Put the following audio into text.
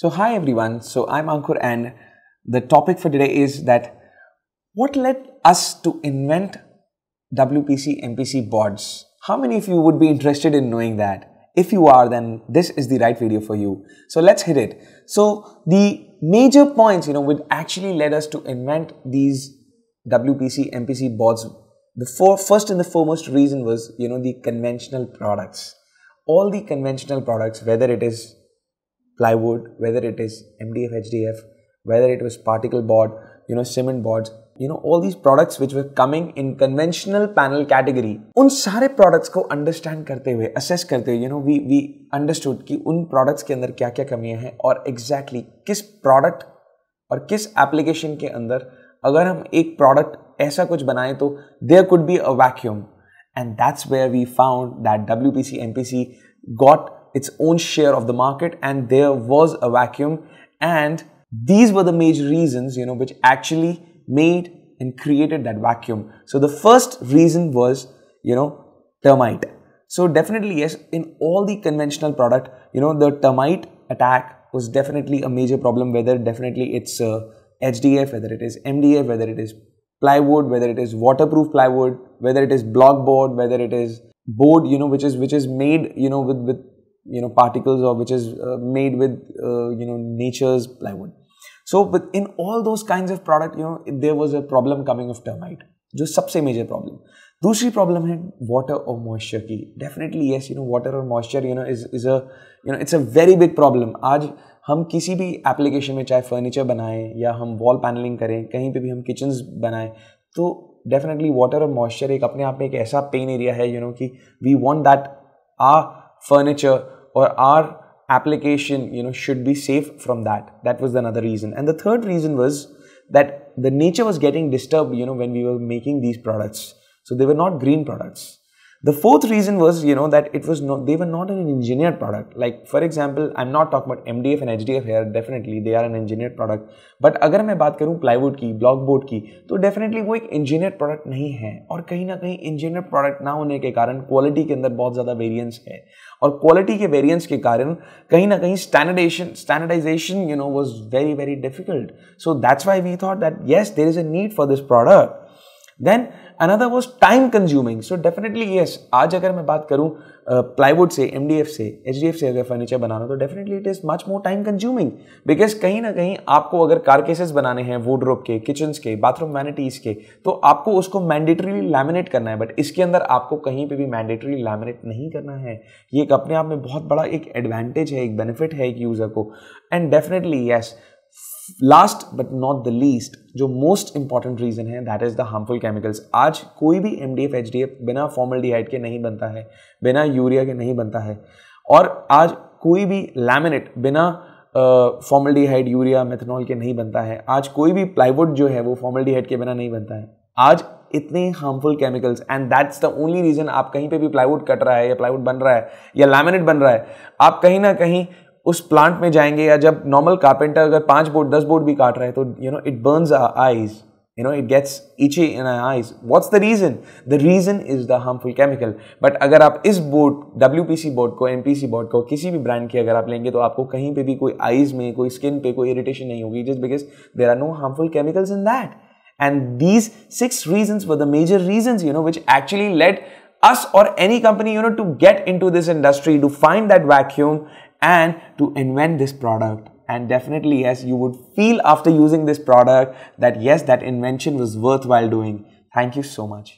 So hi everyone, so I'm Ankur and the topic for today is that what led us to invent WPC MPC boards? How many of you would be interested in knowing that? If you are, then this is the right video for you. So let's hit it. So the major points, which actually led us to invent these WPC MPC boards, the first and the foremost reason was, the conventional products. All the conventional products, whether it is plywood, whether it is MDF, HDF, whether it was particle board, cement boards, all these products which were coming in conventional panel category, उन सारे products को understand करते हुए, assess करते हुए, we understood कि उन products के अंदर क्या-क्या कमियां हैं और exactly किस product और किस application के अंदर अगर हम एक product ऐसा कुछ बनाएं तो there could be a vacuum, and that's where we found that WPC MPC got its own share of the market and there was a vacuum, and these were the major reasons which actually made and created that vacuum. So the first reason was termite. So definitely yes, in all the conventional product the termite attack was definitely a major problem, whether definitely it's HDF, whether it is MDF, whether it is plywood, whether it is waterproof plywood, whether it is block board, whether it is board which is made with particles, or which is made with nature's plywood. So within all those kinds of product there was a problem coming of termite, जो सबसे major problem. दूसरी problem है water or moisture की. Definitely yes, water or moisture is a it's a very big problem. आज हम किसी भी application में चाहे furniture बनाएं या हम wall paneling करें, कहीं पे भी हम kitchens बनाएं, तो definitely water और moisture एक अपने आप में एक ऐसा pain area है कि we want that our furniture or our application should be safe from that. That was another reason. And the third reason was that the nature was getting disturbed when we were making these products, so they were not green products. The fourth reason was that they were not an engineered product. Like for example, I'm not talking about MDF and HDF here, definitely they are an engineered product, but अगर मैं बात करूँ plywood की, block board की, तो definitely वो एक engineered product नहीं है, और कहीं ना कहीं engineered product ना होने के कारण quality के अंदर बहुत ज़्यादा variance है, और quality के variance के कारण कहीं ना कहीं standardization was very very difficult. So that's why we thought that yes, there is a need for this product. Then another was time consuming. So definitely yes, आज अगर मैं बात करूँ plywood से, MDF से, HDF से अगर फर्नीचर बनाना, तो definitely it is much more time consuming, because कहीं ना कहीं आपको अगर कारकेसेस बनाने हैं wardrobe के, kitchens के, bathroom vanities के, तो आपको उसको mandatorily laminate करना है, बट इसके अंदर आपको कहीं पे भी mandatorily laminate नहीं करना है. ये एक अपने आप में बहुत बड़ा एक advantage है, एक benefit है एक यूजर को. And definitely yes, last but not the least, जो मोस्ट इंपॉर्टेंट रीजन है, that is the harmful chemicals. आज कोई भी MDF HDF बिना फॉर्मल्डिहाइड के नहीं बनता है, बिना यूरिया के नहीं बनता है, और आज कोई भी लैमिनेट बिना फॉर्मल्डिहाइड, यूरिया, मेथनॉल के नहीं बनता है. आज कोई भी प्लाईवुड जो है वो फॉर्मल्डिहाइड के बिना नहीं बनता है. आज इतने harmful chemicals, and that's the only reason आप कहीं पे भी प्लाईवुड कट रहा है या प्लाईवुड बन रहा है या लैमिनेट बन रहा है, आप कहीं ना कहीं उस प्लांट में जाएंगे, या जब नॉर्मल कारपेंटर अगर 5 बोर्ड 10 बोर्ड भी काट रहा है तो it burns our eyes, it gets itchy in our eyes. What's the reason? The reason is the harmful chemical. But अगर आप इस बोर्ड WPC बोर्ड को, MPC बोर्ड को, किसी भी ब्रांड की अगर आप लेंगे, तो आपको कहीं पे भी कोई आईज में, कोई स्किन पे कोई इरिटेशन नहीं होगी, just because there are no harmful chemicals in that. And these 6 reasons were the major reasons which actually led us or any company to get into this industry, to find that vacuum and to invent this product. And definitely yes, you would feel after using this product that yes, that invention was worthwhile doing. Thank you so much.